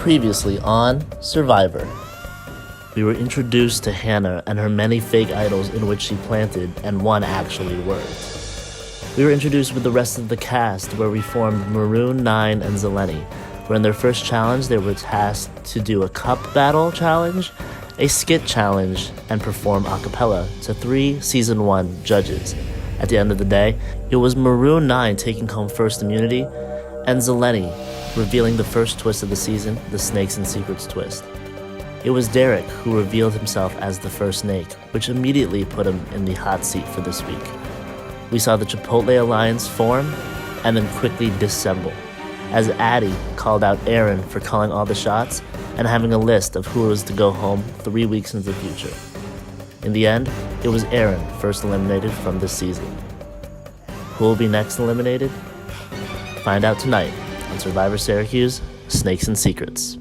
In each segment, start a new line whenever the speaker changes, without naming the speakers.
Previously on Syrvivor. We were introduced to Hannah and her many fake idols in which she planted, and one actually worked. We were introduced with the rest of the cast, where we formed Maroon, 9, and Zeleny, where in their first challenge they were tasked to do a cup battle challenge, a skit challenge, and perform a cappella to 3 Season 1 judges. At the end of the day, it was Maroon 9 taking home first immunity, and Zeleny revealing the first twist of the season, the Snakes and Secrets twist. It was Derek who revealed himself as the first snake, which immediately put him in the hot seat for this week. We saw the Chipotle Alliance form and then quickly dissemble, as Addie called out Aaron for calling all the shots and having a list of who was to go home 3 weeks into the future. In the end, it was Aaron first eliminated from this season. Who will be next eliminated? Find out tonight on Syrvivor Syracuse, Snakes and Secrets.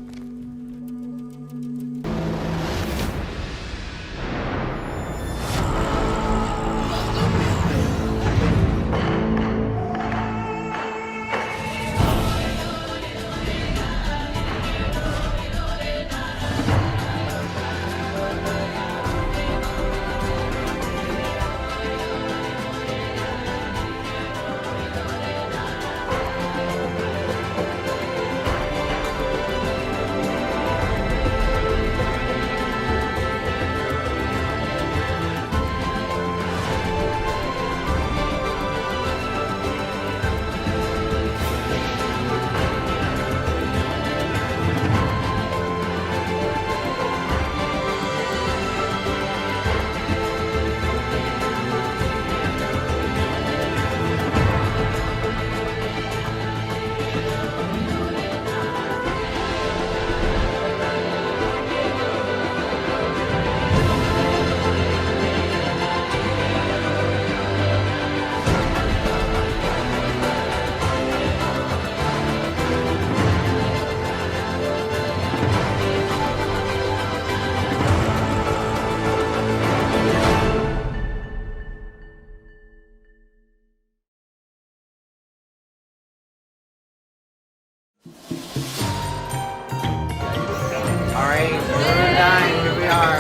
Alright, we're done. Here we are.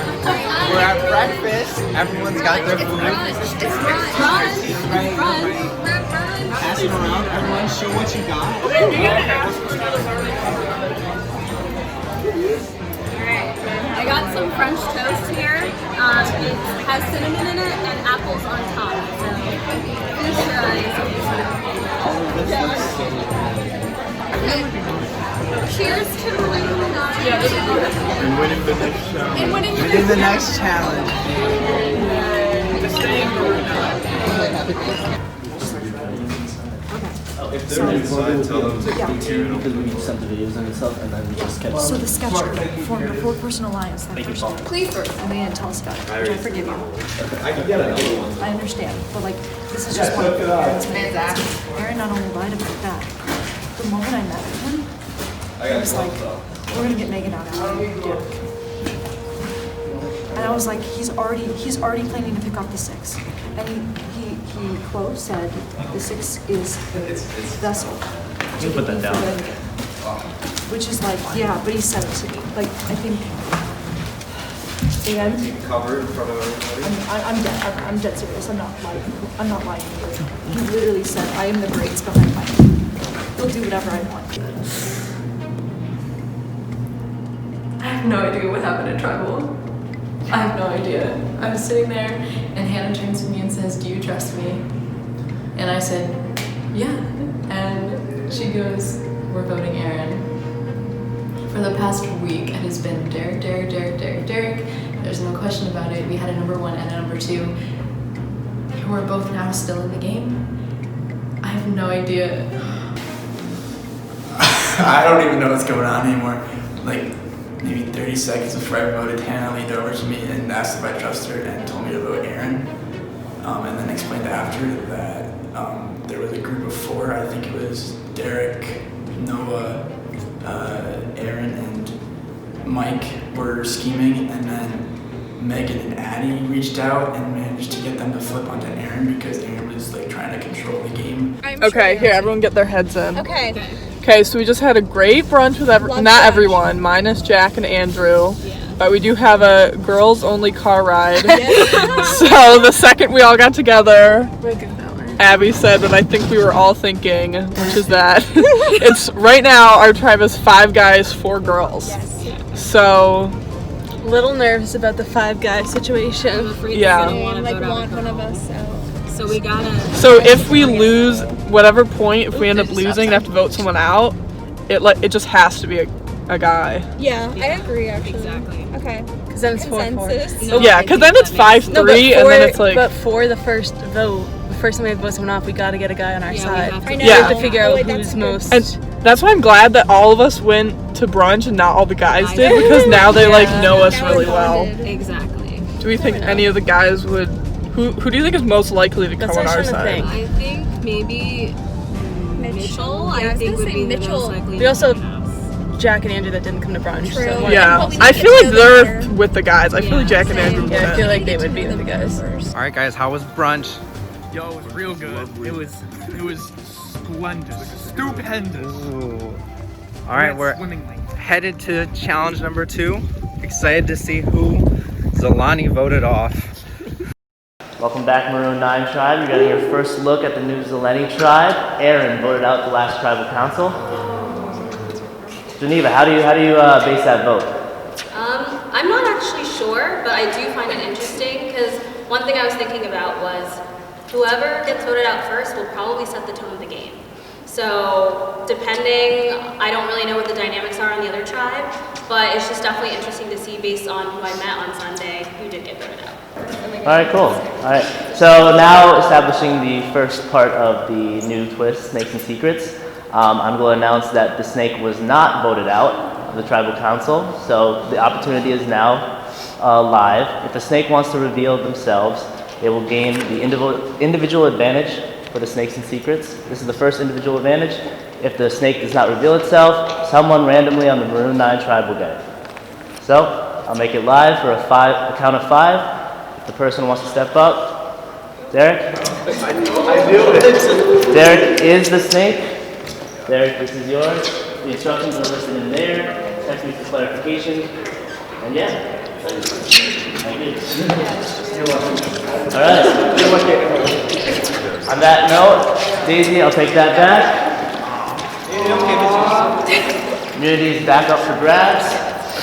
We're at breakfast. Everyone's got their food. Pass it around. Everyone, show what you got.
Alright, I got some French toast here. It has cinnamon in it and apples on top. So, cheers to
And winning the next challenge. And winning the next challenge.
If they're inside, tell them to continue.
Because we sent the videos and stuff, and then we just kept.
So the sketch group formed a 4-person alliance that first time.
Please first.
And they didn't tell us about it, which I forgive you.
I can get another one.
I understand, but like, this is just one of Aaron's methods. Aaron not only lied about that, the moment I met him, I was like, we're gonna get Megan out of here. And I was like, he's already planning to pick up the 6. And he quote said, the 6 is vessel.
You put that down.
Which is like, yeah, but he said it to me. Like, I think, and
Cover in front of everybody.
I'm dead serious. I'm not lying to you. He literally said, I am the brains behind my name. He'll do whatever I want.
I have no idea what happened at Tribal. I have no idea. I was sitting there and Hannah turns to me and says, "Do you trust me?" And I said, "Yeah." And she goes, "We're voting Aaron." For the past week, it has been Derek. There's no question about it. We had a number 1 and a number 2. We're both now still in the game. I have no idea.
I don't even know what's going on anymore. Like, maybe 30 seconds before I voted, Hannah leaned over to me and asked if I trust her and told me to vote Aaron. And then explained after that there was a group of 4. I think it was Derek, Noah, Aaron, and Mike were scheming, and then Megan and Addie reached out and managed to get them to flip onto Aaron because Aaron was like trying to control the game.
Okay, here, everyone get their heads in.
Okay,
Okay, so we just had a great brunch with not everyone, minus Jack and Andrew. But we do have a girls-only car ride. So the second we all got together, Abby said what I think we were all thinking, which is that it's right now our tribe is 5 guys, 4 girls. So
little nervous about the 5 guy situation.
yeah.
Want one of us out. So we gotta.
So if we lose whatever point, if we end up lusing and have to vote someone out, it just has to be a guy.
Yeah, I agree actually. Exactly. Okay.
Because then it's 4-4.
No, yeah, because then it's 5-3, and then it's like.
But for the first vote, the first time we vote someone off, we got to get a guy on our side.
I know.
We have to figure out who's most.
And that's why I'm glad that all of us went to brunch and not all the guys did, because now they like know us really well.
Exactly.
Do we think any of the guys would? Who do you think is most likely to come on our side?
I think maybe Mitchell. I think would be Mitchell. The most likely.
We also Jack and Andrew that didn't come to brunch. So
yeah, I feel like they're with the guys. I feel like Jack and Andrew.
Yeah, I feel like they would be with the guys.
All right, guys, how was brunch?
Yo, it was real good. It was splendid, stupendous.
Ooh. All right, we're headed to challenge number 2. Excited to see who Zolani voted off.
Welcome back, Maroon 9 tribe. You're getting your first look at the new Zeleni tribe. Aaron voted out the last tribal council. Geneva, how do you base that vote?
I'm not actually sure, but I do find it interesting because one thing I was thinking about was whoever gets voted out first will probably set the tone of the game. So depending, I don't really know what the dynamics are on the other tribe, but it's just definitely interesting to see based on who I met on Sunday who did get voted out.
All right, cool. All right, so now establishing the first part of the new twist, Snakes and Secrets. I'm going to announce that the snake was not voted out of the tribal council, so the opportunity is now live. If the snake wants to reveal themselves, they will gain the individual advantage for the Snakes and Secrets. This is the first individual advantage. If the snake does not reveal itself, someone randomly on the Maroon 9 tribe will get it. So I'll make it live for a count of 5. If the person wants to step up, Derek?
I knew it.
Derek is the snake. Derek, this is yours. The instructions are listed in there. Text me for clarification. And yeah. Thank you. All right. On that note, Daisy, I'll take that back. Community is back up for grabs.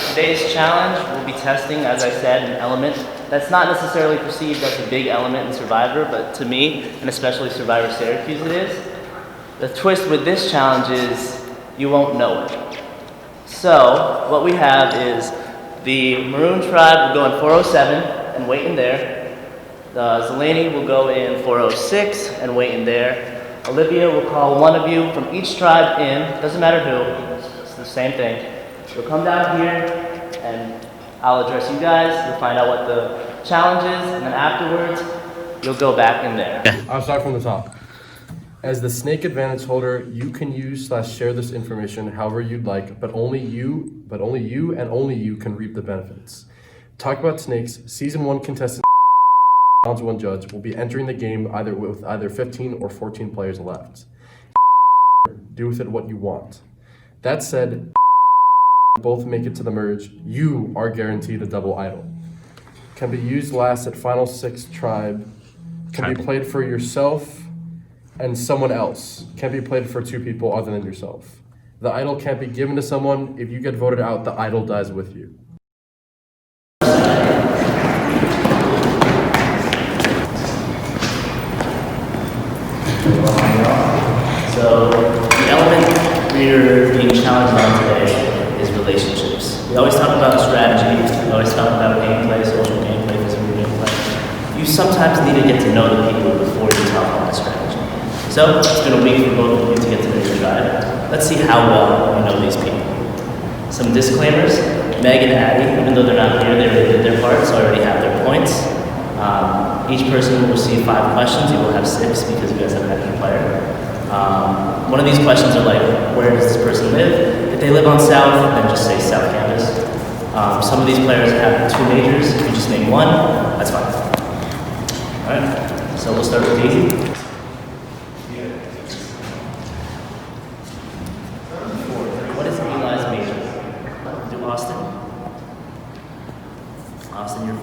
Today's challenge will be testing, as I said, an element that's not necessarily perceived as a big element in Survivor, but to me, and especially Syrvivor Syracuse, it is. The twist with this challenge is you won't know it. So what we have is the Maroon tribe will go in 407 and wait in there. The Zeleni will go in 406 and wait in there. Olivia will call one of you from each tribe in, doesn't matter who, it's the same thing. You'll come down here and I'll address you guys, you'll find out what the challenge is, and then afterwards, you'll go back in there.
I'll start from the top. As the snake advantage holder, you can use/share this information however you'd like, but only you and only you can reap the benefits. Talk About Snakes, Season 1 contestant Round 1 judge will be entering the game with either 15 or 14 players left. Do with it what you want. That said, both make it to the merge, you are guaranteed a double idol. Can be used last at Final 6 tribe. Can be played for yourself and someone else. Can't be played for 2 people other than yourself. The idol can't be given to someone. If you get voted out, the idol dies with you.
So the element we're being challenged on today is relationships. We always talk about strategy, we always talk about gameplay, social gameplay, physical gameplay. You sometimes need to get to know the people before you talk about strategy. So it's been a week for both of you to get to know your tribe. Let's see how well you know these people. Some disclaimers. Meg and Addie, even though they're not here, they already did their part, so I already have their points. Each person will receive 5 questions. You will have 6 because you guys have an extra player. One of these questions are like, where does this person live? If they live on South, then just say South Campus. Some of these players have 2 majors. If you just name one, that's fine. All right, so we'll start with Daisy.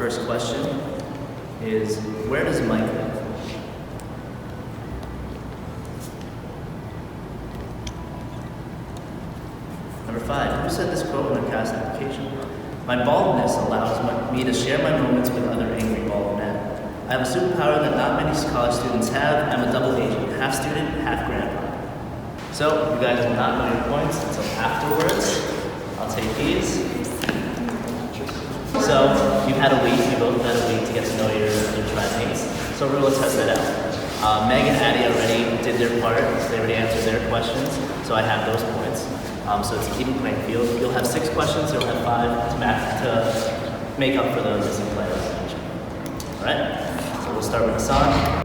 First question is, where does Mike live? Number 5, who said this quote in a cast application? My baldness allows me to share my moments with other angry bald men. I have a superpower that not many college students have. I'm a double agent, half student, half grandpa. So, you guys will not know your points until afterwards. I'll take these. So, you've had a week, you both had a week to get to know your tribe mates. So we're going to test that out. Meg and Addie already did their part, they already answered their questions, so I have those points. So it's an even playing field. You'll have 6 questions, you'll have 5 to make up for the missing players. Alright, so we'll start with Hassan.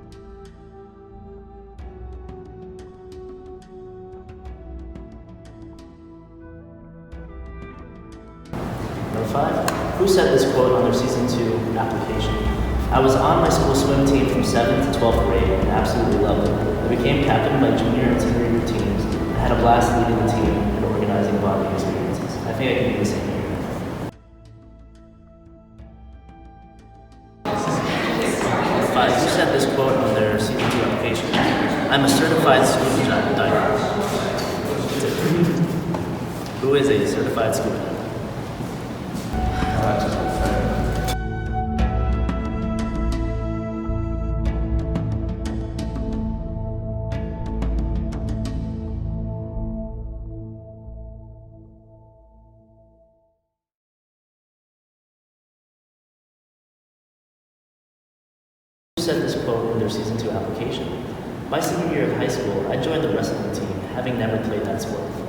Number 5, who said this quote on their season 2 application? I was on my school swim team from 7th to 12th grade and absolutely loved it. I became captain of my junior and senior year teams and had a blast leading the team and organizing bonding experiences. I think I can do the same here. 5, who said this quote on their season 2 application? I'm a certified scuba diver. Who is a certified scuba diver? Said this quote in their season 2 application. My senior year of high school, I joined the wrestling team, having never played that sport before.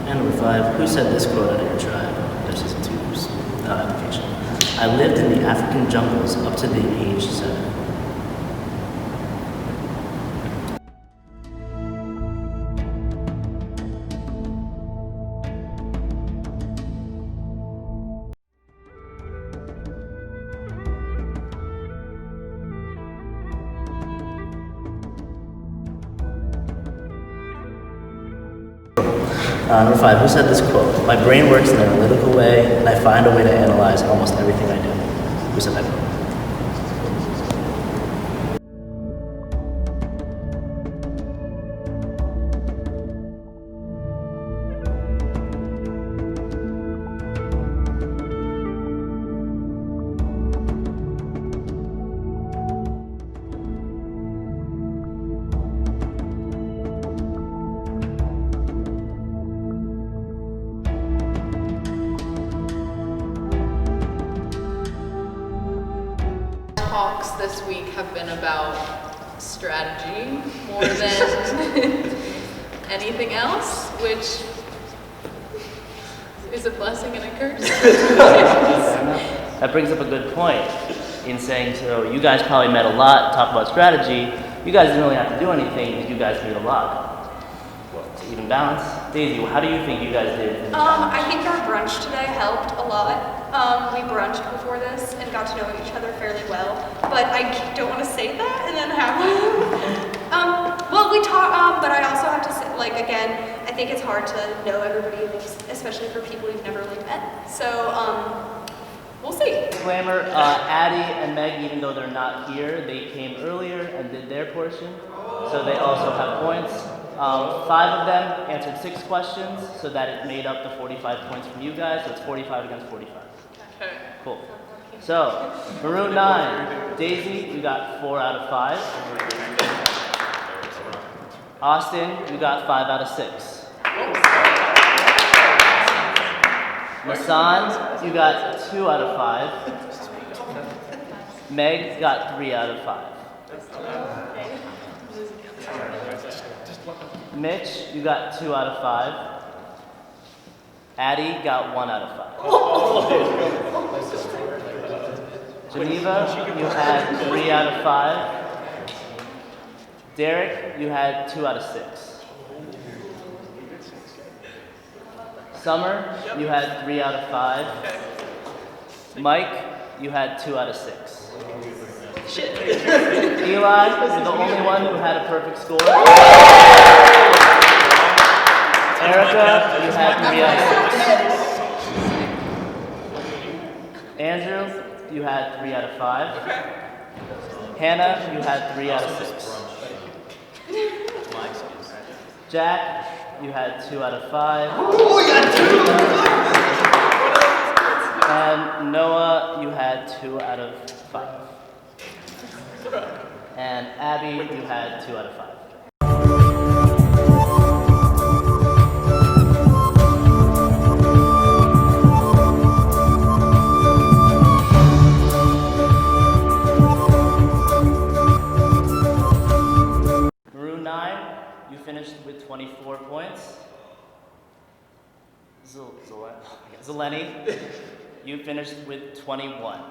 And number 5, who said this quote out of your tribe, their season 2 application? I lived in the African jungles up to the age 7. Number 5, who said this quote? My brain works in an analytical way, and I find a way to analyze almost everything I do. Who said that quote?
Talks this week have been about strategy more than anything else, which is a blessing and a curse.
That brings up a good point in saying, so you guys probably met a lot, talk about strategy. You guys didn't really have to do anything because you guys made a lot. To even balance. Daisy, how do you think you guys did in the challenge?
I think our brunch today helped a lot. We brunched before this and got to know each other fairly well, but I don't want to say that and then have well, we talked, but I also have to say, like, again, I think it's hard to know everybody, especially for people you've never really met. So, we'll see.
Disclaimer, Addie and Meg, even though they're not here, they came earlier and did their portion, so they also have points. 5 of them answered 6 questions, so that it made up the 45 points from you guys, so it's 45 against 45.
Okay.
Cool. So, Maroon 9, Daisy, you got 4 out of 5. Austin, you got 5 out of 6. Masan, you got 2 out of 5. Meg got 3 out of 5. Mitch, you got 2 out of 5. Addie got 1 out of 5. Geneva, you had 3 out of 5. Derek, you had 2 out of 6. Summer, you had 3 out of 5. Mike, you had 2 out of 6. Eli, you're the only one who had a perfect score. Erica, you had 3 out of 6. Andrew, you had 3 out of 5. Hannah, you had 3 out of 6. Jack, you had 2 out of 5.
Oh, you got 2!
And Noah, you had 2 out of 5. And Abby, you had 2 out of 5. Maroon 9, you finished with 24 points. Zeleny, you finished with 21.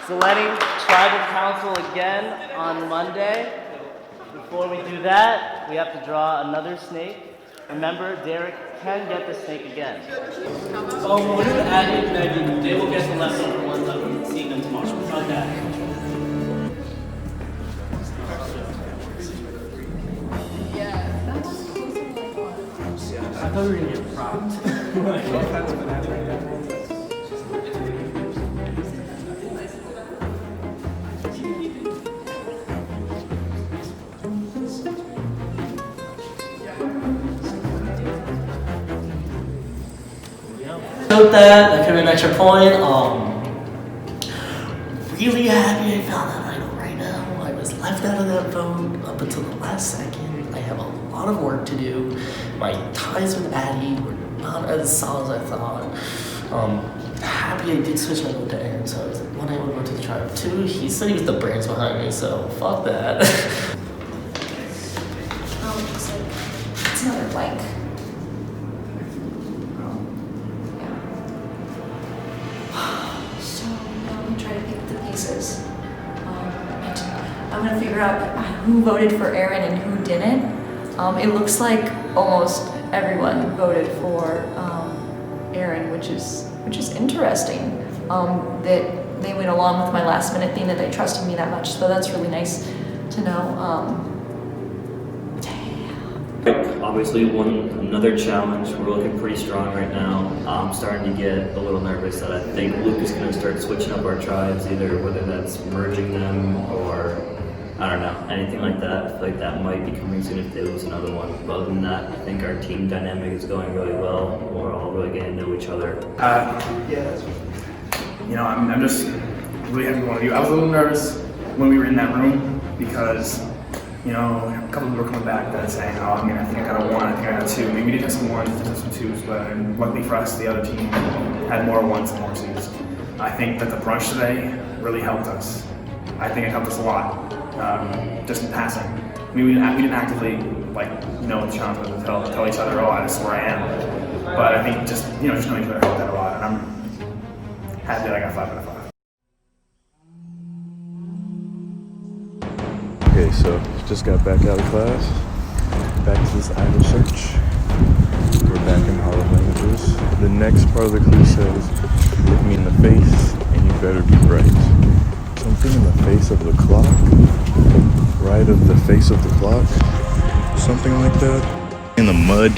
Zeleny, tribal council again on Monday. Before we do that, we have to draw another snake. Remember, Derek can get the snake again. Oh, what do Addie and Megan? They will get the leftover ones up and see them tomorrow. Okay. I thought we were gonna get propped.
Note that could have been an extra point. Really happy I found that idol right now. I was left out of that vote up until the last second. I have a lot of work to do. My ties with Addie were not as solid as I thought. Happy I did switch my vote to Aaron, so I was like, 1, I would go to the tribe. 2, he said he was the brains behind me, so fuck that.
It's another blank. So now we try to pick up the pieces. I'm gonna figure out who voted for Aaron and who didn't. It looks like almost everyone voted for Aaron, which is interesting. That they went along with my last minute thing, that they trusted me that much. So that's really nice to know.
Obviously won another challenge. We're looking pretty strong right now. I'm starting to get a little nervous that I think Luke is going to start switching up our tribes, either whether that's merging them or I don't know, anything like that. I feel like that might be coming soon if they lose another one. But other than that, I think our team dynamic is going really well. We're all really getting to know each other.
You know, I'm just really happy with one of you. I was a little nervous when we were in that room because, you know, a couple of people were coming back that saying, oh, I think I got a 1, I think I got a 2. Maybe we did have some 1s, did have some 2s, but luckily for us, the other team had more 1s and more 2s. I think that the brunch today really helped us. I think it helped us a lot, just in passing. I mean, we didn't actively, know the challenge to tell each other, oh, this is where I am. But I think just knowing each other helped that a lot, and I'm happy that I got 5 out of 5.
Okay, so just got back out of class, back to this idol search. We're back in Hall of Languages. The next part of the clue says, look me in the face and you better be bright. Something in the face of the clock, right of the face of the clock, something like that. In the mud,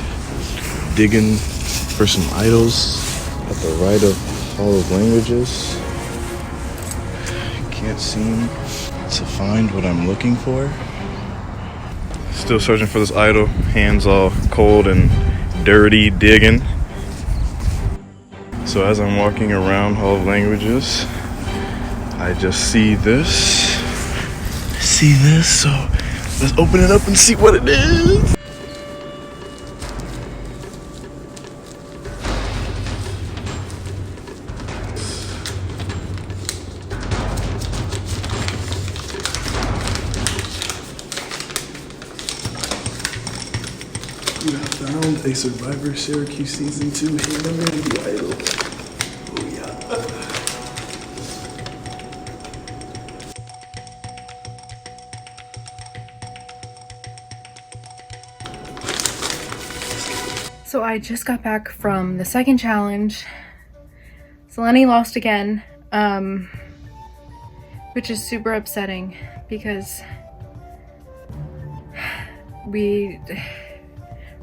digging for some idols at the right of Hall of Languages. Can't seem to find what I'm looking for. Still searching for this idol, hands all cold and dirty, digging. So as I'm walking around Hall of Languages, I just see this, so let's open it up and see what it is. have a Syrvivor Syracuse Season 2 Hannah Mandy Idol. Oh yeah.
So I just got back from the second challenge. Selene lost again, which is super upsetting because we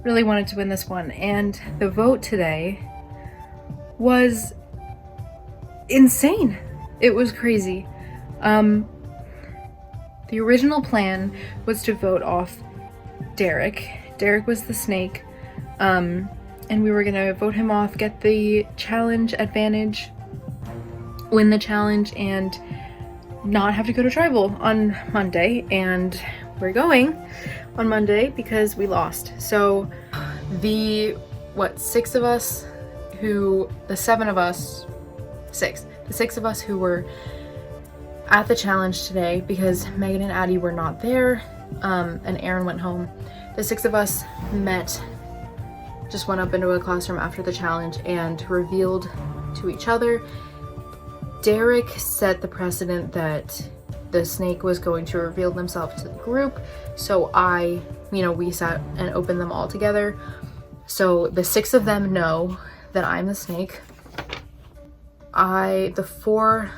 really wanted to win this one, and the vote today was insane. It was crazy. The original plan was to vote off Derek. Derek was the snake, and we were gonna vote him off, get the challenge advantage, win the challenge, and not have to go to tribal on Monday. And we're going on Monday because we lost. So the six of us who were at the challenge today, because Megan and Addie were not there, and Aaron went home. The six of us just went up into a classroom after the challenge and revealed to each other. Derek set the precedent that the snake was going to reveal themselves to the group, so we sat and opened them all together. So the six of them know that I'm the snake. The four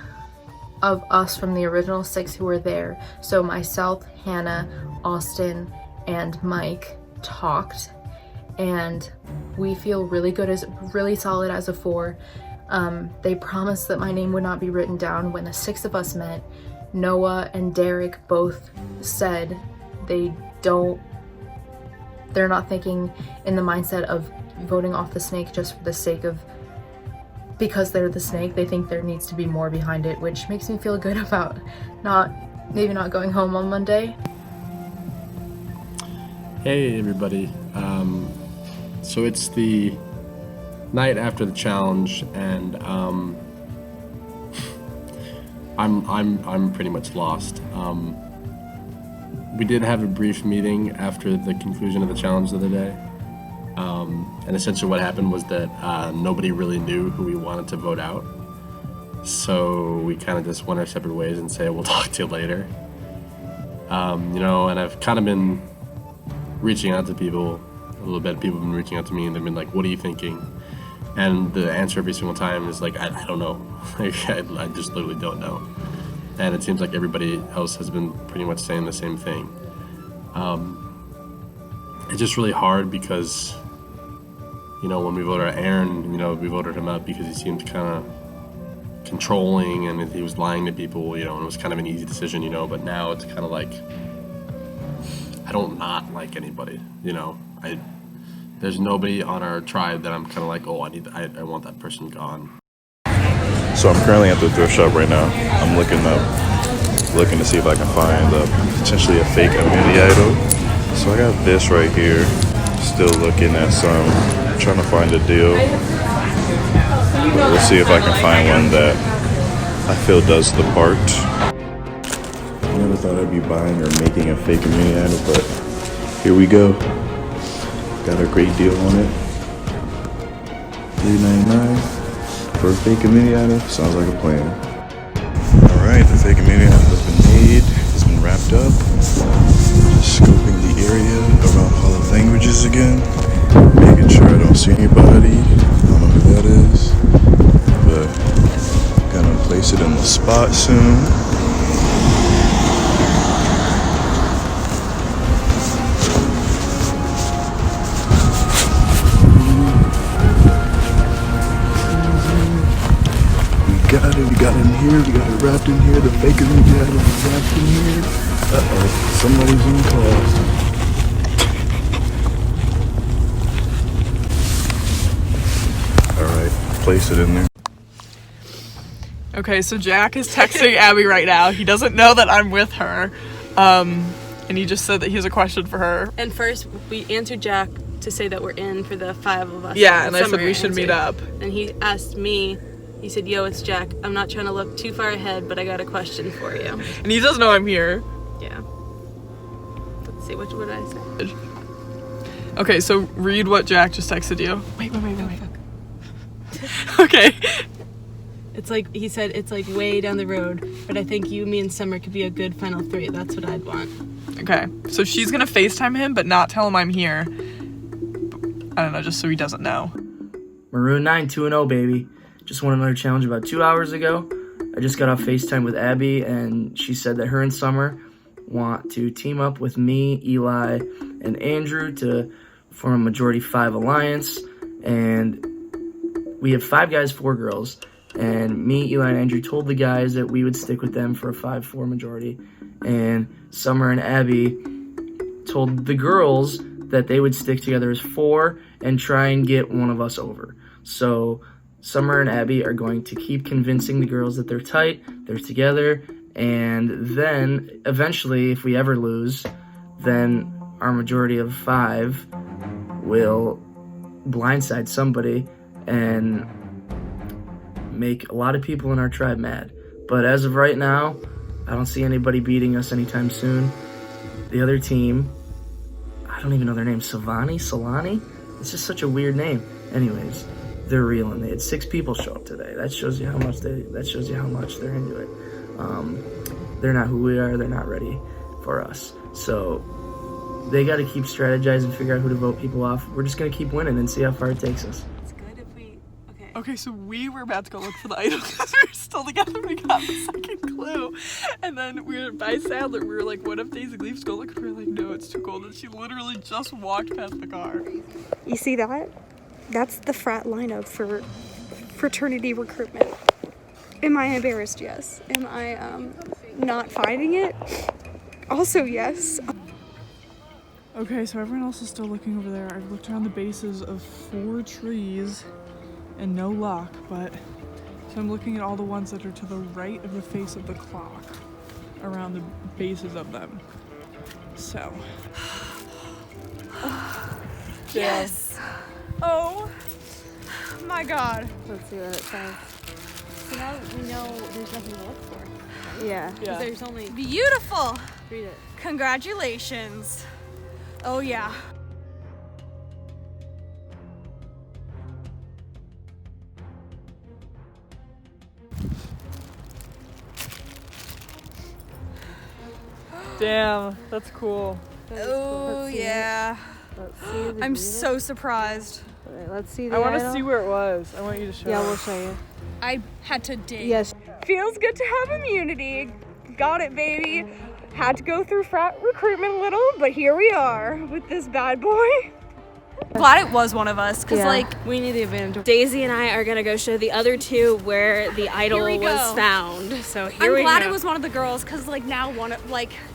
of us from the original six who were there, so myself, Hannah, Austin, and Mike, talked, and we feel really good, really solid as a four. They promised that my name would not be written down. When the six of us met, Noah and Derek both said they're not thinking in the mindset of voting off the snake just for the sake of, because they're the snake. They think there needs to be more behind it, which makes me feel good about maybe not going home on Monday.
Hey everybody. So it's the night after the challenge, and I'm pretty much lost. We did have a brief meeting after the conclusion of the challenge the other day, and essentially what happened was that nobody really knew who we wanted to vote out. So we kind of just went our separate ways and say, we'll talk to you later. And I've kind of been reaching out to people a little bit. People have been reaching out to me and they've been like, what are you thinking? And the answer every single time is like, I don't know. I just literally don't know. And it seems like everybody else has been pretty much saying the same thing. It's just really hard because, when we voted out Aaron, we voted him out because he seemed kind of controlling and he was lying to people, and it was kind of an easy decision, but now it's kind of like, I don't not like anybody, there's nobody on our tribe that I'm kind of like, oh, I want that person gone.
So I'm currently at the thrift shop right now. I'm looking to see if I can find potentially a fake immunity idol. So I got this right here. Still looking at some, trying to find a deal. But we'll see if I can find one that I feel does the part. I never thought I'd be buying or making a fake immunity idol, but here we go. Got a great deal on it. $3.99 for a fake immunity idol. Sounds like a plan. Alright, the fake immunity idol has been made. It's been wrapped up. Just scoping the area around Hall of Languages again. Making sure I don't see anybody. I don't know who that is. But gonna place it in the spot soon. We got it in here, we got it wrapped in here, the fake immunity idol is wrapped in here. Uh-oh, somebody's in class. Alright, place it in there.
Okay, so Jack is texting Abby right now. He doesn't know that I'm with her. And he just said that he has a question for her.
And first, we answered Jack to say that we're in for the 5 of us.
Yeah, and I said we should meet up.
And he asked me, he said, yo, it's Jack. I'm not trying to look too far ahead, but I got a question for you.
And he does know I'm here.
Yeah. Let's see, what would I say?
Okay, so read what Jack just texted you. Wait. Okay.
It's like, he said it's like way down the road, but I think you, me, and Summer could be a good final 3. That's what I'd want.
Okay, so she's gonna FaceTime him, but not tell him I'm here. I don't know, just so he doesn't know.
Maroon 9, 2-0, baby. Just won another challenge about 2 hours ago. I just got off FaceTime with Abby, and she said that her and Summer want to team up with me, Eli, and Andrew to form a majority 5 alliance. And we have 5 guys, 4 girls. And me, Eli, and Andrew told the guys that we would stick with them for a 5-4 majority. And Summer and Abby told the girls that they would stick together as 4 and try and get one of us over. So Summer and Abby are going to keep convincing the girls that they're tight, they're together, and then eventually, if we ever lose, then our majority of 5 will blindside somebody and make a lot of people in our tribe mad. But as of right now, I don't see anybody beating us anytime soon. The other team, I don't even know their name, Solani? It's just such a weird name. Anyways, they're real, and they had 6 people show up today. That shows you how much they're into it. They're not who we are. They're not ready for us. So they got to keep strategizing and figure out who to vote people off. We're just gonna keep winning and see how far it takes us.
It's good if we,
Okay, so we were about to go look for the idol because we were still together. We got the second clue. And then we were by Sadler. We were like, what if Daisy leaves? Go look. We were like, no, it's too cold. And she literally just walked past the car.
You see that? That's the frat lineup for fraternity recruitment. Am I embarrassed? Yes. Am I not fighting it? Also, yes.
Okay, so everyone else is still looking over there. I've looked around the bases of 4 trees and no luck, but so I'm looking at all the ones that are to the right of the face of the clock around the bases of them. So.
Yes. Oh my God.
Let's see what it says. So now we know there's nothing to look for. Yeah.
Yeah.
There's only.
Beautiful.
Read it.
Congratulations. Oh yeah.
Damn, that's cool.
Oh yeah. I'm so surprised.
Let's see the
I want
idol.
to see where it was. I want you to show
Yeah,
us.
we'll show you.
I had to dig.
Yes.
Feels good to have immunity. Got it, baby. Had to go through frat recruitment a little, but here we are with this bad boy. Glad it was one of us, because
we need the advantage. Daisy and I are gonna go show the other 2 where the idol
Here we
was
go.
found. So here
I'm
we
glad
go.
it was one of the girls, because now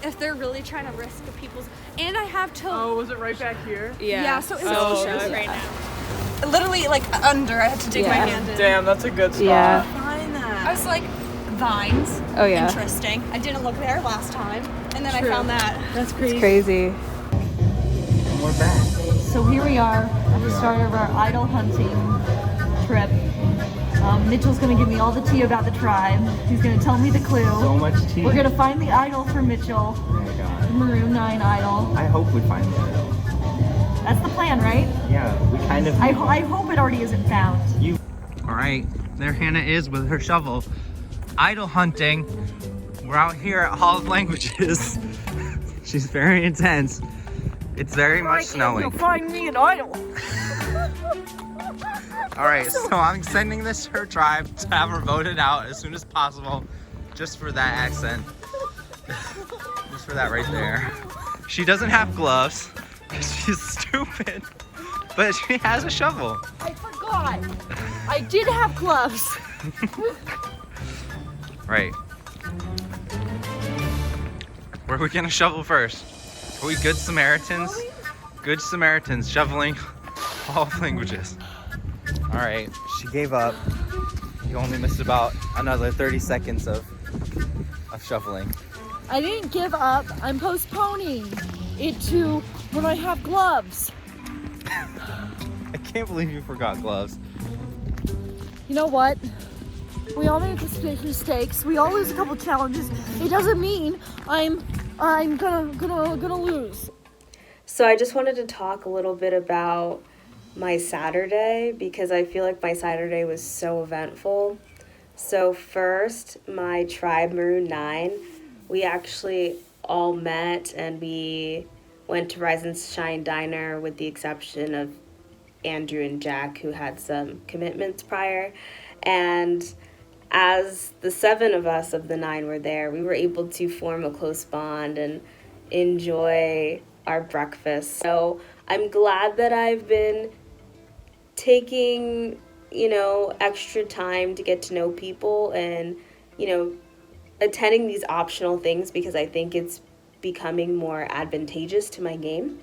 if they're really trying to risk the people's, and I have to.
Oh, was it right back here?
Yeah, so it's
okay.
right now. Literally under, I had to dig my hand in.
Damn, that's a good spot.
Yeah.
Find that. I was like, vines.
Oh yeah.
Interesting. I didn't look there last time, and then I found that.
That's crazy.
And we're back.
So here we are at the start of our idol hunting trip. Mitchell's gonna give me all the tea about the tribe. He's gonna tell me the clue.
So much tea.
We're gonna find the idol for Mitchell.
Oh my God.
The Maroon 9 idol.
I hope we find the idol.
That's the plan, right?
Yeah, we kind of.
I hope it already isn't found.
All right, there Hannah is with her shovel. Idol hunting. We're out here at Hall of Languages. She's very intense. It's very much snowing.
You'll find me an idol.
All right, so I'm sending this to her tribe to have her voted out as soon as possible, just for that accent. Just for that right there. She doesn't have gloves. She's stupid, but she has a shovel.
I forgot. I did have gloves.
Right. Where are we gonna shovel first? Are we good Samaritans? Good Samaritans shoveling all languages. All right, she gave up. You only missed about another 30 seconds of shoveling.
I didn't give up. I'm postponing it to when I have gloves.
I can't believe you forgot gloves.
You know what? We all make mistakes. We all lose a couple challenges. It doesn't mean I'm gonna lose.
So I just wanted to talk a little bit about my Saturday because I feel like my Saturday was so eventful. So first, my tribe Maroon 9, we actually all met and we went to Rise and Shine Diner with the exception of Andrew and Jack, who had some commitments prior. And as the 7 of us of the 9 were there, we were able to form a close bond and enjoy our breakfast. So I'm glad that I've been taking, extra time to get to know people and, attending these optional things because I think it's becoming more advantageous to my game.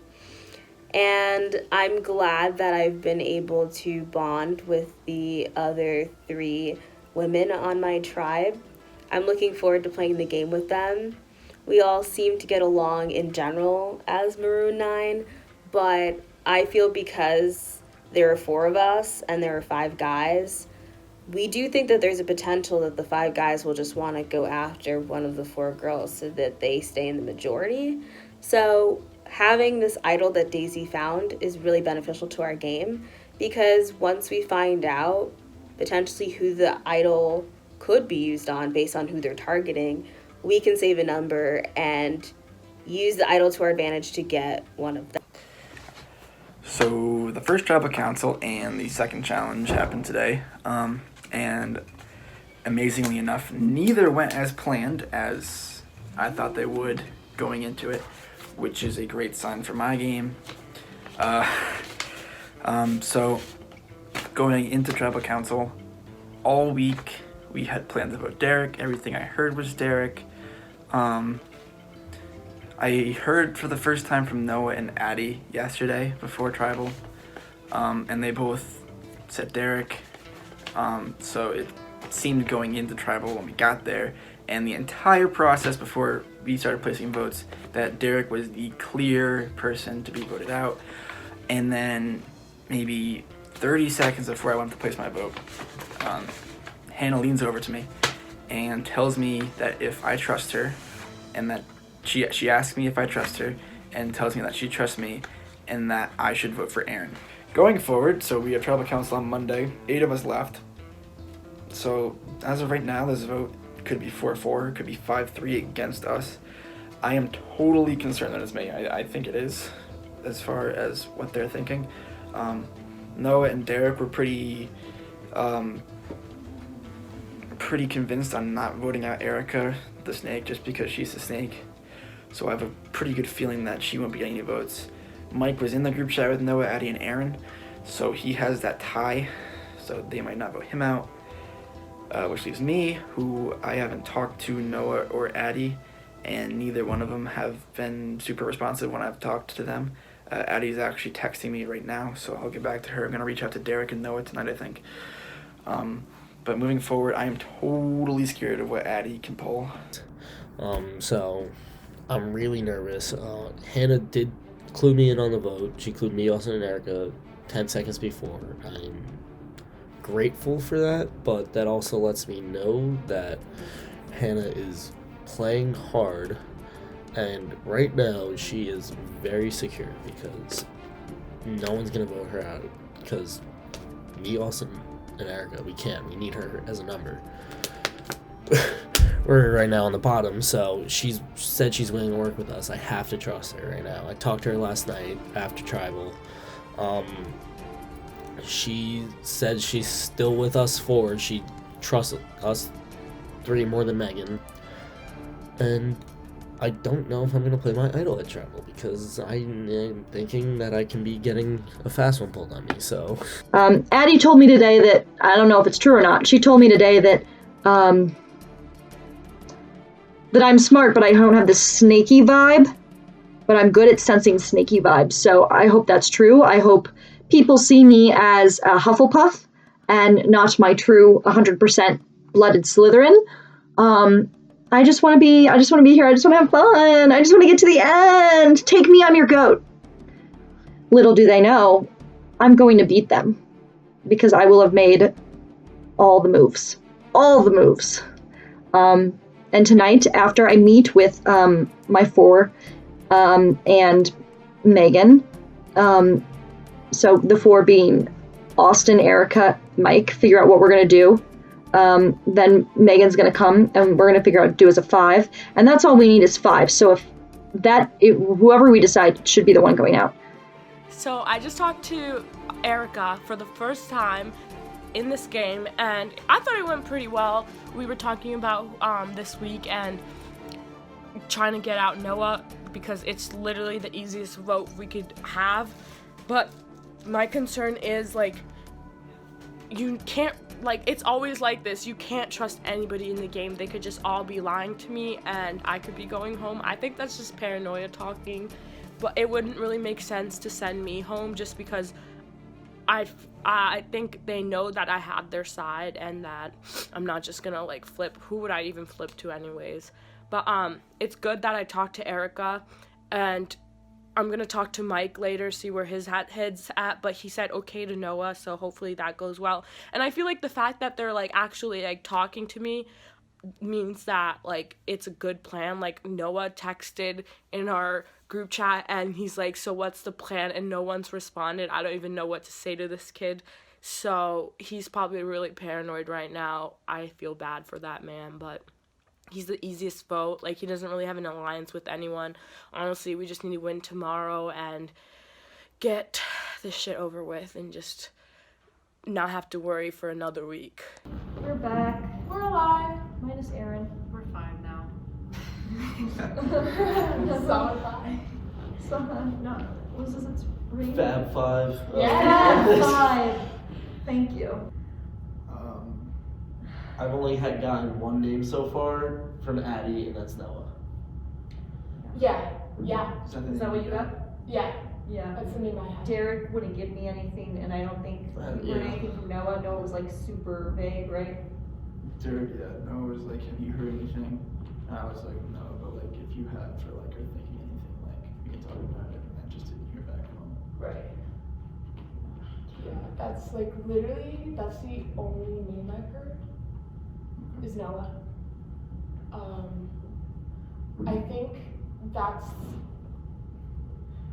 And I'm glad that I've been able to bond with the other 3 women on my tribe. I'm looking forward to playing the game with them. We all seem to get along in general as Maroon 9, but I feel because there are 4 of us and there are 5 guys, we do think that there's a potential that the 5 guys will just want to go after one of the 4 girls so that they stay in the majority. So having this idol that Daisy found is really beneficial to our game because once we find out potentially who the idol could be used on based on who they're targeting, we can save a number and use the idol to our advantage to get one of them.
So the first tribal council and the second challenge happened today, and amazingly enough, neither went as planned as I thought they would going into it, which is a great sign for my game. So going into tribal council, all week we had plans about Derek. Everything I heard was Derek. I heard for the first time from Noah and Addie yesterday before tribal, and they both said Derek. So it seemed going into tribal when we got there, and the entire process before we started placing votes, that Derek was the clear person to be voted out. And then maybe 30 seconds before I went to place my vote, Hannah leans over to me and tells me that if I trust her, and that she asked me if I trust her, and tells me that she trusts me, and that I should vote for Aaron. Going forward, so we have tribal council on Monday, 8 of us left. So as of right now, this vote could be 4-4, it could be 5-3 against us. I am totally concerned that it's me. I think it is, as far as what they're thinking. Noah and Derek were pretty convinced on not voting out Erica, the snake, just because she's the snake. So I have a pretty good feeling that she won't be getting any votes. Mike was in the group chat with Noah, Addie, and Aaron, so he has that tie, so they might not vote him out. Which leaves me, who I haven't talked to Noah or Addie, and neither one of them have been super responsive when I've talked to them. Addie's actually texting me right now, so I'll get back to her. I'm going to reach out to Derek and Noah tonight, I think. But moving forward, I am totally scared of what Addie can pull.
So I'm really nervous. Hannah did clue me in on the vote. She clued me, Austin, and Erica 10 seconds before. I'm grateful for that, but that also lets me know that Hannah is playing hard, and right now she is very secure because no one's gonna vote her out because me, Austin, and Erica, we need her as a number. We're right now on the bottom, so she's said she's willing to work with us. I have to trust her right now. I talked to her last night after tribal. She said she's still with us 4. She trusts us 3 more than Megan. And I don't know if I'm going to play my idol at tribal because I'm thinking that I can be getting a fast one pulled on me, so.
Addie told me today that, I don't know if it's true or not, she told me today that that I'm smart, but I don't have the snaky vibe, but I'm good at sensing snaky vibes, so I hope that's true. I hope people see me as a Hufflepuff and not my true 100% blooded Slytherin. I just want to be here. I just want to have fun. I just want to get to the end. Take me, I'm your goat. Little do they know, I'm going to beat them because I will have made all the moves. All the moves. And tonight, after I meet with my 4 and Megan. So the 4 being Austin, Erica, Mike, figure out what we're going to do. Then Megan's going to come and we're going to figure out do as a 5. And that's all we need is 5. So whoever we decide should be the one going out.
So I just talked to Erica for the first time in this game, and I thought it went pretty well. We were talking about this week and trying to get out Noah because it's literally the easiest vote we could have. But my concern is, like, you can't, like, it's always like this. You can't trust anybody in the game. They could just all be lying to me and I could be going home. I think that's just paranoia talking, but it wouldn't really make sense to send me home just because I think they know that I have their side and that I'm not just gonna, like, flip. Who would I even flip to anyways? But it's good that I talked to Erica, and I'm gonna talk to Mike later, see where his head's at, but he said okay to Noah, so hopefully that goes well. And I feel like the fact that they're, like, actually, like, talking to me means that, like, it's a good plan. Like, Noah texted in our group chat and he's like, so what's the plan? And no one's responded. I don't even know what to say to this kid. So he's probably really paranoid right now. I feel bad for that man, but he's the easiest vote. Like, he doesn't really have an alliance with anyone. Honestly, we just need to win tomorrow and get this shit over with and just not have to worry for another week.
We're back.
We're alive.
Minus Aaron.
We're 5 now.
No. Was this its ring?
Fab 5.
Yeah, 5. Thank you.
I've only gotten one name so far from Addie, and that's Noah.
Yeah.
Is that what you got?
Yeah.
Yeah.
That's the name I had.
Derek wouldn't give me anything, and I don't think we heard anything from Noah. Noah was, like, super vague, right?
Dude, yeah, Noah was like, have you heard anything? And I was like, no, but, like, if you have or, like, are thinking anything, like, we can talk about it. And I just didn't hear back from him.
Right. Yeah, that's, like, literally, that's the only name I've heard is Noah. I think that's,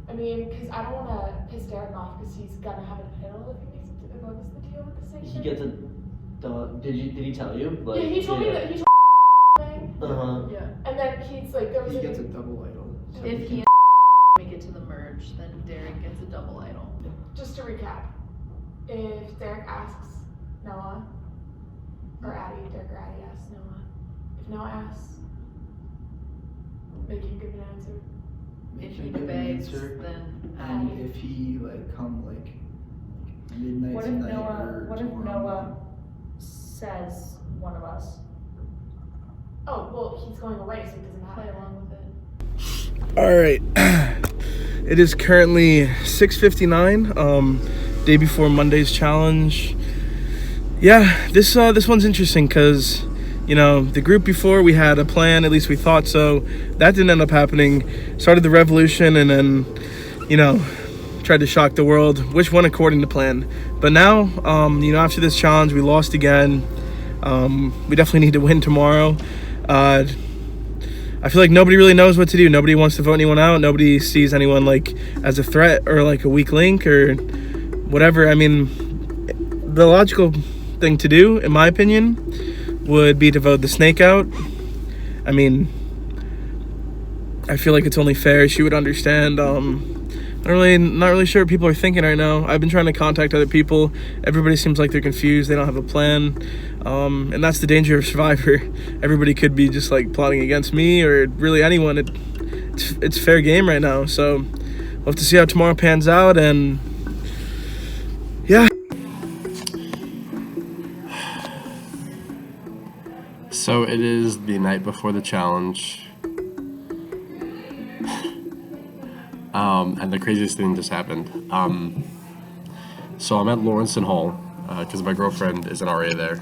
I mean, because I don't want to piss Derek off because he's gonna have a panel if he makes it to the, what was the deal with the station?
He gets a did he tell you? Like,
yeah, he told me that he thing.
Yeah.
And then he's like, there was
he gets a double idol. So
if he make it to the merge, then Derek gets a double idol.
Just to recap, if Derek asks Noah, or Addie, Derek or Addie asks Noah, if Noah asks, make him give an answer.
If he begs, then
and if he, like, come, like, midnight
What if
tonight
Noah?
or
What if
tomorrow
Noah says one of us?
Oh, well, he's going away, so he doesn't play along with it.
All right. It is currently 6:59, day before Monday's challenge. Yeah, this one's interesting because, you know, the group before, we had a plan, at least we thought so. That didn't end up happening. Started the revolution and then, you know, tried to shock the world, which went according to plan. But now, you know, after this challenge, we lost again. We definitely need to win tomorrow. I feel like nobody really knows what to do. Nobody wants to vote anyone out. Nobody sees anyone, like, as a threat or, like, a weak link or whatever. I mean, the logical thing to do, in my opinion, would be to vote the snake out. I mean, I feel like it's only fair. She would understand. Not really sure what people are thinking right now. I've been trying to contact other people. Everybody seems like they're confused. They don't have a plan. And that's the danger of Survivor. Everybody could be just, like, plotting against me or really anyone. It's fair game right now. So we'll have to see how tomorrow pans out. And yeah.
So it is the night before the challenge. And the craziest thing just happened. So I'm at Lawrence and Hall because my girlfriend is an RA there.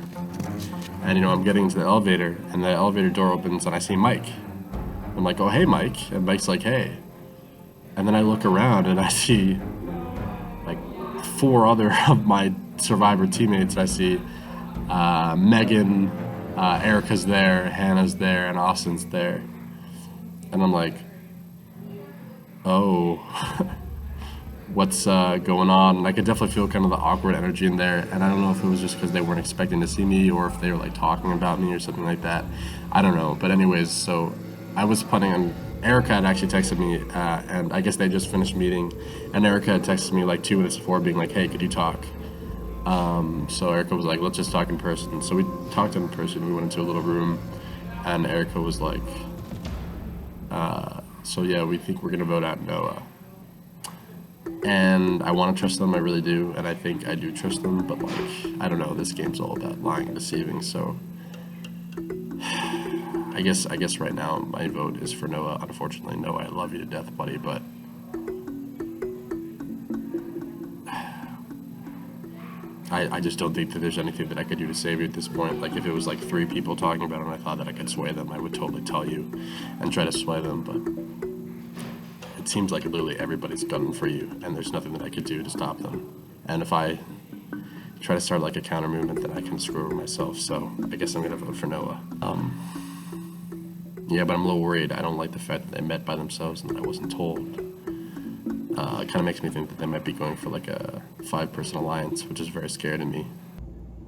And, you know, I'm getting into the elevator and the elevator door opens and I see Mike. I'm like, oh, hey, Mike. And Mike's like, hey. And then I look around and I see, like, 4 other of my Survivor teammates. I see Megan, Erica's there, Hannah's there, and Austin's there. And I'm like, oh, what's going on? And I could definitely feel kind of the awkward energy in there. And I don't know if it was just because they weren't expecting to see me or if they were like talking about me or something like that. I don't know. But anyways, so I was putting on, Erica had actually texted me, and I guess they just finished meeting. And Erica had texted me like 2 minutes before being like, hey, could you talk? So Erica was like, let's just talk in person. So we talked in person. We went into a little room, and Erica was like, so yeah, we think we're gonna vote out Noah. And I want to trust them, I really do, and I think I do trust them, but like, I don't know, this game's all about lying and deceiving, so I guess right now my vote is for Noah. Unfortunately, Noah, I love you to death, buddy, but I just don't think that there's anything that I could do to save you at this point. Like, if it was like 3 people talking about it and I thought that I could sway them, I would totally tell you and try to sway them, but it seems like literally everybody's gunning for you, and there's nothing that I could do to stop them. And if I try to start like a counter movement, then I can screw over myself, so I guess I'm gonna vote for Noah. Yeah, but I'm a little worried. I don't like the fact that they met by themselves and that I wasn't told. It kind of makes me think that they might be going for like a 5-person alliance, which is very scary to me.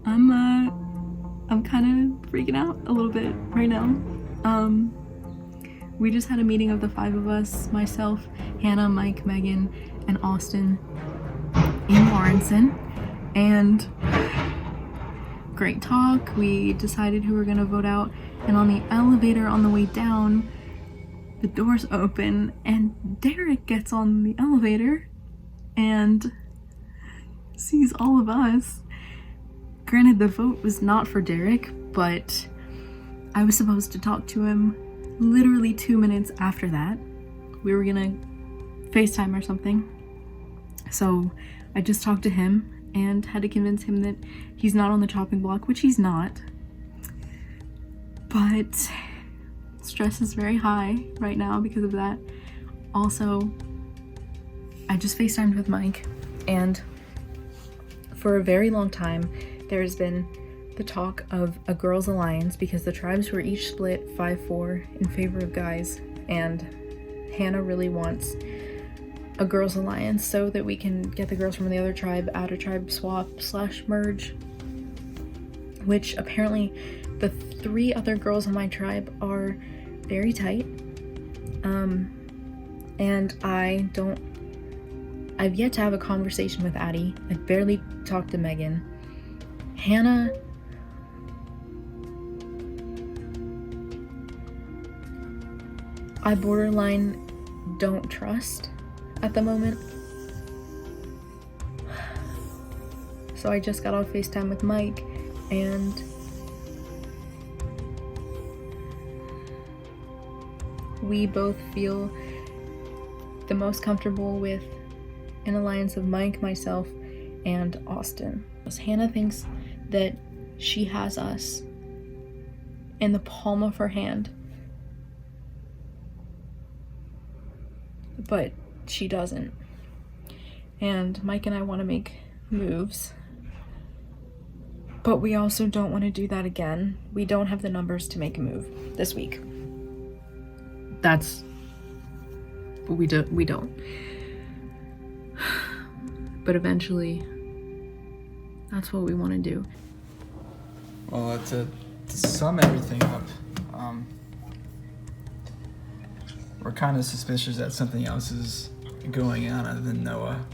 I'm kind of freaking out a little bit right now. We just had a meeting of the 5 of us, myself, Hannah, Mike, Megan, and Austin in Lawrenson, and great talk. We decided who we're gonna vote out, and on the elevator on the way down, the doors open and Derek gets on the elevator and sees all of us. Granted, the vote was not for Derek, but I was supposed to talk to him literally 2 minutes after that. We were gonna FaceTime or something. So I just talked to him and had to convince him that he's not on the chopping block, which he's not. But stress is very high right now because of that. Also, I just FaceTimed with Mike, and for a very long time there's been the talk of a girls' alliance because the tribes were each split 5-4 in favor of guys, and Hannah really wants a girls' alliance so that we can get the girls from the other tribe out of tribe swap / merge, which apparently the 3 other girls in my tribe are very tight, and I've yet to have a conversation with Addie. I barely talked to Megan. Hannah, I borderline don't trust at the moment. So I just got off FaceTime with Mike, and we both feel the most comfortable with an alliance of Mike, myself, and Austin. Hannah thinks that she has us in the palm of her hand, but she doesn't. And Mike and I want to make moves, but we also don't want to do that again. We don't have the numbers to make a move this week. We don't. But eventually, that's what we want to do.
Well, to sum everything up, we're kind of suspicious that something else is going on other than Noah.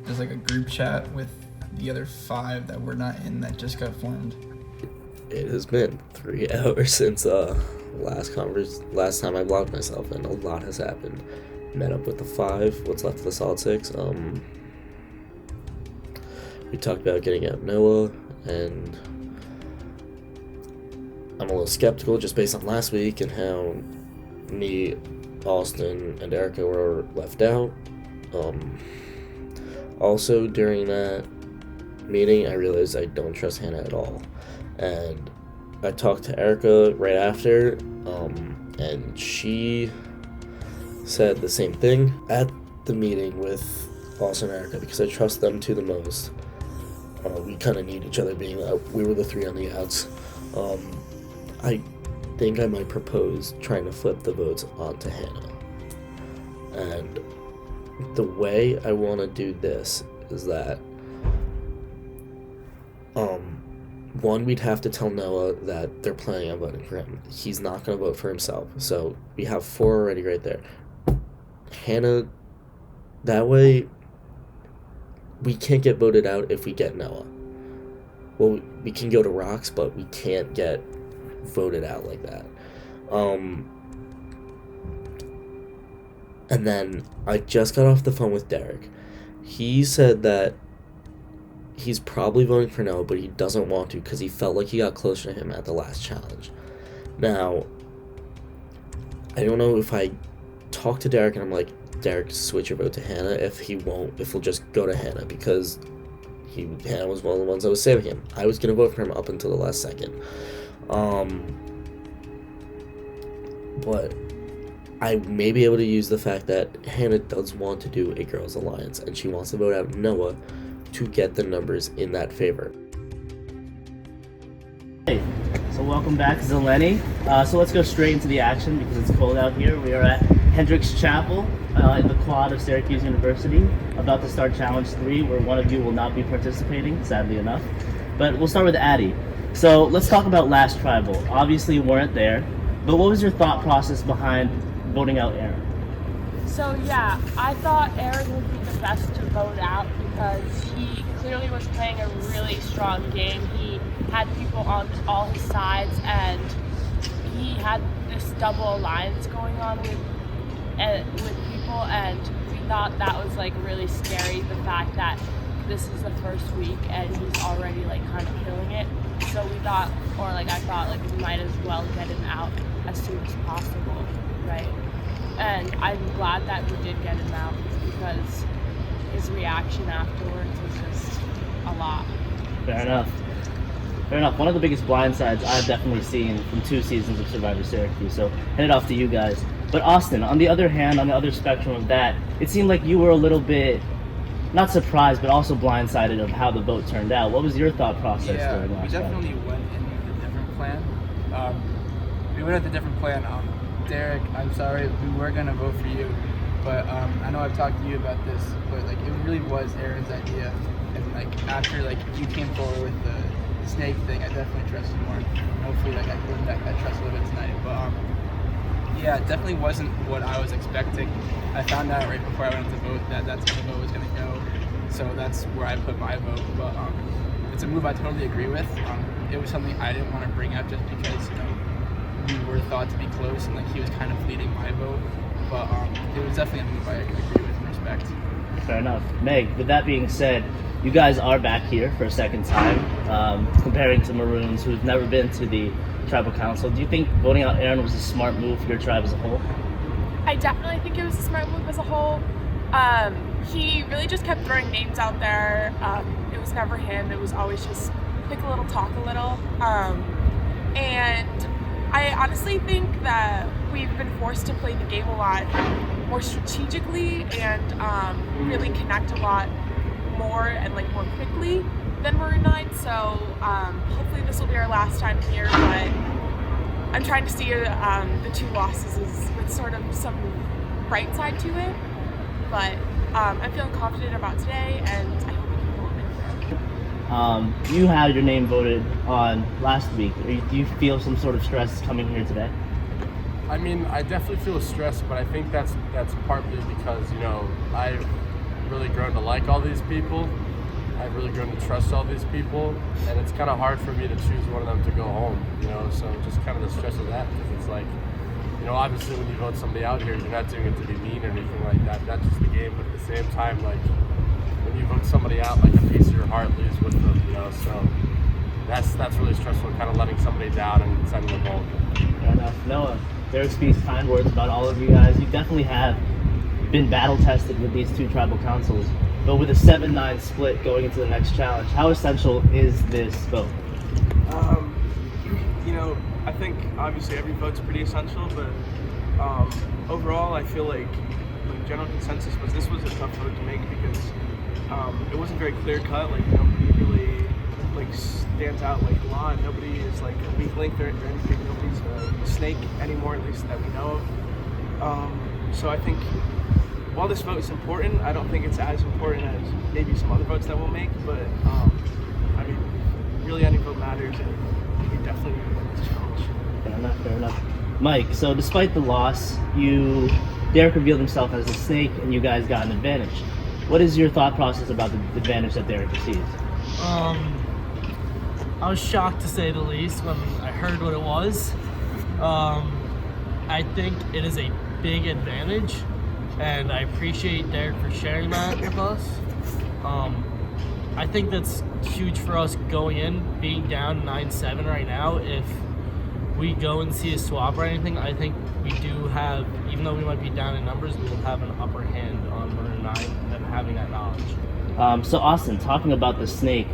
There's like a group chat with the other 5 that we're not in that just got formed.
It has been 3 hours since last time I blocked myself, and a lot has happened. Met up with the 5, what's left of the solid 6. We talked about getting out Noah, and I'm a little skeptical just based on last week and how me, Austin, and Erica were left out. Also, during that meeting, I realized I don't trust Hannah at all. And I talked to Erica right after, and she said the same thing at the meeting with Austin and Erica, because I trust them 2 the most. We kind of need each other, being that we were the 3 on the outs. I
think I might propose trying to flip the votes onto Hannah. And the way I want to do this is that, one, we'd have to tell Noah that they're planning on voting for him. He's not going to vote for himself. So we have 4 already right there. Hannah, that way, we can't get voted out if we get Noah. Well, we can go to Rocks, but we can't get voted out like that. And then I just got off the phone with Derek. He said that he's probably voting for Noah, but he doesn't want to because he felt like he got closer to him at the last challenge. Now, I don't know if I talk to Derek and I'm like, Derek, switch your vote to Hannah, if he'll just go to Hannah, because Hannah was one of the ones that was saving him. I was going to vote for him up until the last second. But I may be able to use the fact that Hannah does want to do a girls' alliance, and she wants to vote out Noah to get the numbers in that favor. Hey, so welcome back, Zeleny. So let's go straight into the action because it's cold out here. We are at Hendricks Chapel in the quad of Syracuse University, about to start Challenge 3, where one of you will not be participating, sadly enough. But we'll start with Addie. So let's talk about last tribal. Obviously you weren't there, but what was your thought process behind voting out Aaron?
So yeah, I thought Aaron would be the best to vote out because he clearly was playing a really strong game. He had people on all his sides, and he had this double alliance going on with people, and we thought that was like really scary, the fact that this is the first week and he's already like kind of killing it. So we thought, or like I thought, like we might as well get him out as soon as possible, right? And I'm glad that we did get him out because his reaction afterwards was just a lot.
Fair enough. One of the biggest blindsides I've definitely seen from 2 seasons of Syrvivor Syracuse, so head it off to you guys. But Austin, on the other hand, on the other spectrum of that, it seemed like you were a little bit, not surprised, but also blindsided of how the vote turned out. What was your thought process during last
we definitely went in with a different plan. Derek, I'm sorry, we were gonna vote for you, but I know I've talked to you about this, but like it really was Aaron's idea, and like after like you came forward with the snake thing, I definitely trusted more. And hopefully, like I earned that trust a little bit tonight. But yeah, it definitely wasn't what I was expecting. I found out right before I went to vote that that's where the vote was gonna go, so that's where I put my vote. But it's a move I totally agree with. It was something I didn't want to bring up just because we were thought to be close and like he was kind of leading my vote, but it was definitely a move I agree with and respect.
Fair enough. Meg, with that being said, you guys are back here for a second time, comparing to Maroons who've never been to the tribal council. Do you think voting out Aaron was a smart move for your tribe as a whole?
I definitely think it was a smart move as a whole. He really just kept throwing names out there. It was never him, it was always just pick a little, talk a little. And I honestly think that we've been forced to play the game a lot more strategically and really connect a lot more and like more quickly than Maroon 9. So hopefully this will be our last time here, but I'm trying to see the 2 losses with sort of some bright side to it. But I'm feeling confident about today, and I hope we can pull it in.
You had your name voted on last week. Do you feel some sort of stress coming here today?
I mean, I definitely feel stressed, but I think that's partly because, I've really grown to like all these people. I've really grown to trust all these people, and it's kind of hard for me to choose one of them to go home, so just kind of the stress of that, because it's like, obviously when you vote somebody out here, you're not doing it to be mean or anything like that. That's just the game, but at the same time, like, when you vote somebody out, like a piece of your heart leaves with them, so that's really stressful, kind of letting somebody down and sending them home.
Fair enough. Noah, Derek speaks kind words about all of you guys. You definitely have been battle tested with these 2 tribal councils, but with a 7-9 split going into the next challenge, how essential is this vote?
I think obviously every vote's pretty essential, but overall I feel like general consensus was this was a tough vote to make because it wasn't very clear cut. Like nobody really like stands out like a lot. Nobody is like a weak link or anything. Nobody's a snake anymore, at least that we know of. So I think while this vote is important, I don't think it's as important as maybe some other votes that we'll make. But I mean, really any vote matters, and we definitely win this challenge.
Fair enough. Mike, so despite the loss, Derek revealed himself as a snake, and you guys got an advantage. What is your thought process about the advantage that Derek receives?
I was shocked to say the least when I heard what it was. I think it is a big advantage, and I appreciate Derek for sharing that with us. I think that's huge for us going in, being down 9-7 right now. If we go and see a swap or anything, I think we do have, even though we might be down in numbers, we will have an upper hand on Murder 9 and having that knowledge.
So Austin, talking about the snake,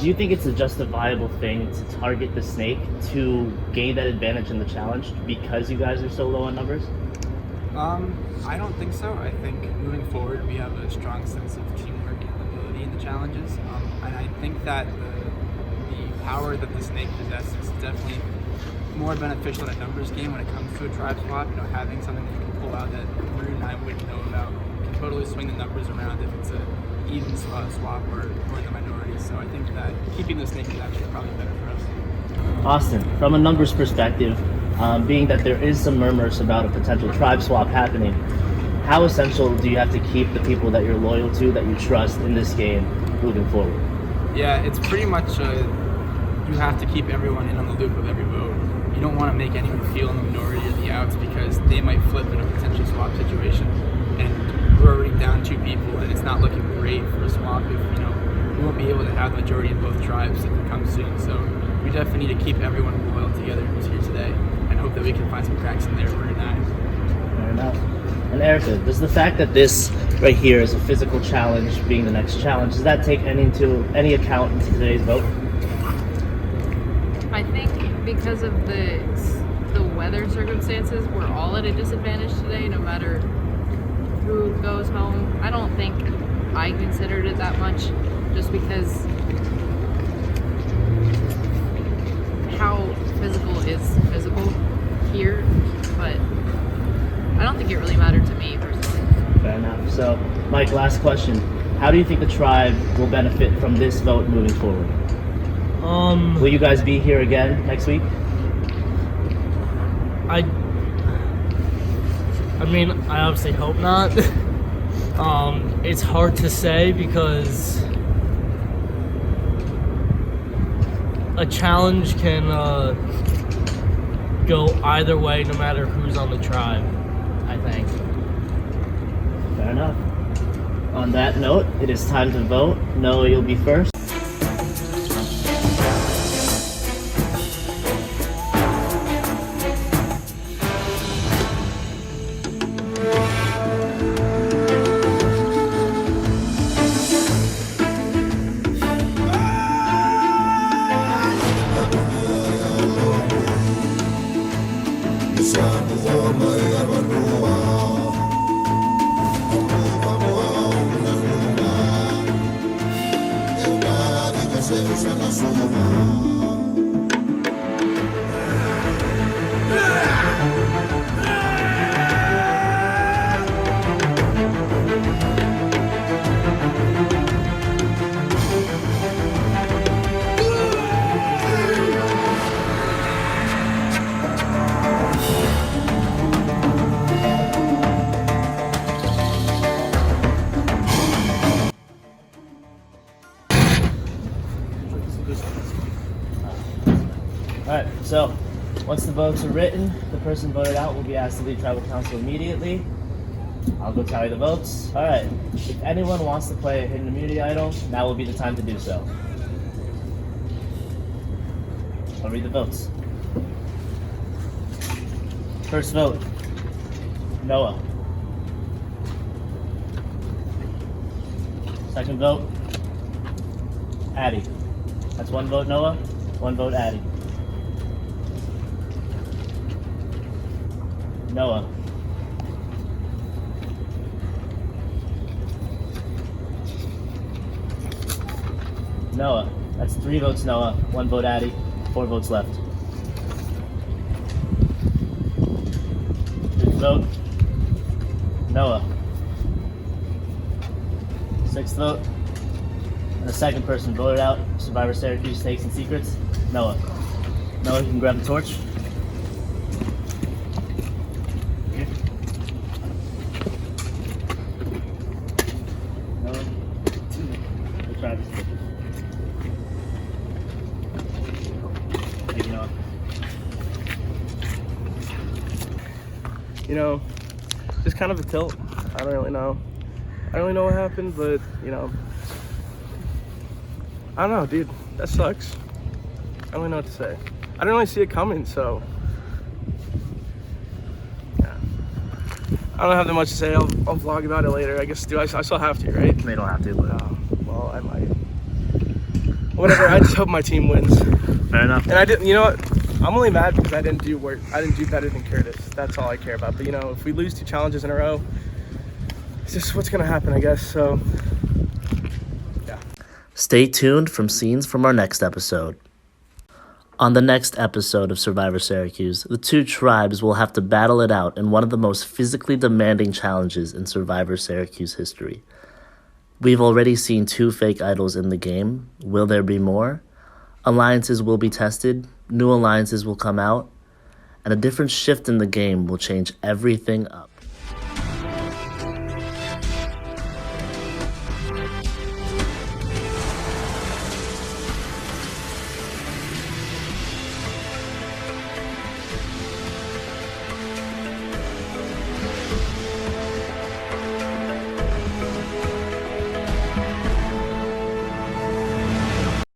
do you think it's a justifiable thing to target the snake to gain that advantage in the challenge because you guys are so low on numbers?
I don't think so. I think moving forward we have a strong sense of teamwork and ability in the challenges, and I think that the power that the snake possesses is definitely more beneficial in a numbers game when it comes to a tribe swap. You know, having something that you can pull out that Murder 9 wouldn't know about can totally swing the numbers around if it's a even swap or in the minority. So I think that keeping the snake is actually probably better for us.
Austin, from a numbers perspective, being that there is some murmurs about a potential tribe swap happening, how essential do you have to keep the people that you're loyal to, that you trust in this game moving forward?
Yeah, it's pretty much you have to keep everyone in on the loop of every vote. You don't want to make anyone feel in the minority or the outs because they might flip in a potential swap situation. And we're already down 2 people, and it's not looking great for a swap if, you know, we won't be able to have the majority in both tribes if it comes soon. So we definitely need to keep everyone loyal together who's here today and hope that we can find some cracks in there for tonight.
Fair enough. And Erica, does the fact that this right here is a physical challenge being the next challenge, does that take any account into today's vote?
I think because of the weather circumstances, we're all at a disadvantage today, no matter who goes home. I don't think I considered it that much, just because how physical is physical here, but I don't think it really mattered to me personally.
Fair enough. So, Mike, last question. How do you think the tribe will benefit from this vote moving forward? Will you guys be here again next week?
I mean, I obviously hope not. It's hard to say because a challenge can go either way no matter who's on the tribe, I think.
Fair enough. On that note, it is time to vote. Noah, you'll be first. Alright, so once the votes are written, the person voted out will be asked to leave tribal council immediately. I'll go tally the votes. Alright, if anyone wants to play a hidden immunity idol, now will be the time to do so. I'll read the votes. First vote, Noah. Second vote, Addie. That's 1 vote Noah, 1 vote Addie. Noah. Noah. That's 3 votes Noah, 1 vote Addie, 4 votes left. 5th vote, Noah. 6th vote, and the second person voted out, Survivor Syracuse Stakes and Secrets, Noah. Noah, you can grab the torch. Here. Noah, we'll try this. Thank you, Noah.
You know, just kind of a tilt. I don't really know. I don't really know what happened, but, you know, I don't know, dude. That sucks. I don't really know what to say. I didn't really see it coming, so yeah. I don't have that much to say. I'll vlog about it later. I guess, I still have to, right?
They don't have to, but
well, I might. Whatever. I just hope my team wins.
Fair enough.
And I didn't. You know what? I'm only mad because I didn't do work. I didn't do better than Curtis. That's all I care about. But you know, if we lose 2 challenges in a row, it's just what's gonna happen, I guess. So yeah.
Stay tuned from scenes from our next episode. On the next episode of Survivor Syracuse, the 2 tribes will have to battle it out in one of the most physically demanding challenges in Survivor Syracuse history. We've already seen 2 fake idols in the game. Will there be more? Alliances will be tested, new alliances will come out, and a different shift in the game will change everything up.